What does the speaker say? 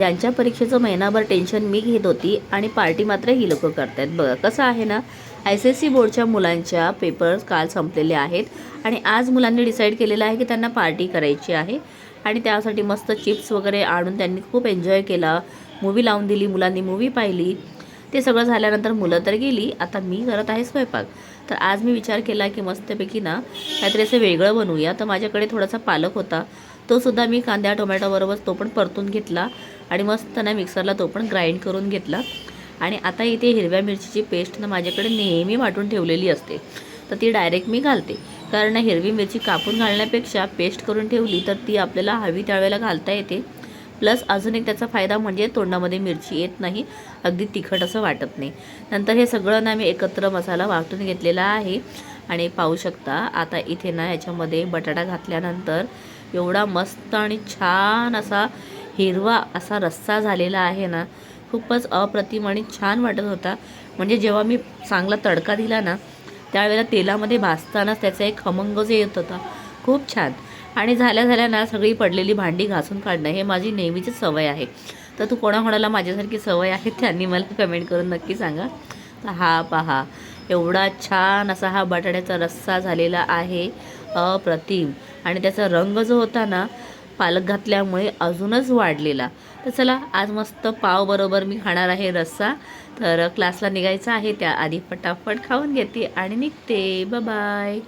त्यांच्या परीक्षेचं महिनाभर टेन्शन मी घेत होती आणि पार्टी मात्र ही लोकं करतायत. बघा कसं आहे ना, SSC बोर्डच्या मुलांच्या पेपर्स काल संपलेले आहेत आणि आज मुलांनी डिसाईड केलेलं आहे की त्यांना पार्टी करायची आहे आणि त्यासाठी मस्त चिप्स वगैरे आणून त्यांनी खूप एन्जॉय केला. मूवी लावून दिली, मुलांनी मूवी पाहिली. ते सगळं झाल्यानंतर मुलं तर गेली. आता मी करत आहे स्वयंपाक. तर आज मी विचार केला की मस्तपैकी ना काहीतरी असं वेगळं बनवूया. तर माझ्याकडे थोडासा पालक होता, तो सुद्धा मी कांद्या टोमॅटोबरोबर तो पण परतून घेतला आणि मस्त ना मिक्सरला तो पण ग्राइंड करून घेतला. आणि आता इथे हिरव्या मिरचीची पेस्ट ना माझ्याकडे नेहमी वाटून ठेवलेली असते, तर ती डायरेक्ट मी घालते. कारण हिरवी मिरची कापून घालण्यापेक्षा पेस्ट करून ठेवली तर ती आपल्याला हवी त्यावेळेला घालता येते. प्लस अजून एक त्याचा फायदा म्हणजे तोंडामध्ये मिरची येत नाही, अगदी तिखट असं वाटत नाही. नंतर हे सगळं ना मी एकत्र मसाला वाटून घेतलेला आहे आणि पाहू शकता आता इथे ना याच्यामध्ये बटाटा घातल्यानंतर एवढा मस्त आणि छान असा हिरवा असा रस्सा झालेला आहे ना, खूपच अप्रतिम आणि छान वाटत होता. म्हणजे जेव्हा मी चांगला तडका दिला ना त्यावेळेला तेलामध्ये भाजतानाच त्याचा एक खमंग जे येत होता, खूप छान. आणि झाल्या ना सगळी पडलेली भांडी घासून काढणं हे माझी नेहमीची सवय आहे. तर तू कोणाकोणाला माझ्यासारखी सवय आहे त्यांनी मला कमेंट करून नक्की सांगा. तर हा पहा, एवढा छान असा हा बटाट्याचा रस्सा झालेला आहे, अप्रतिम. आणि त्याचा रंग जो होता ना पालक घातल्यामुळे अजूनच वाढलेला. तर चला आज मस्त पाव बरोबर मी खाणार आहे रस्सा. तर क्लासला निघायचं आहे, त्याआधी फटाफट खाऊन घेते आणि निघते. Bye bye.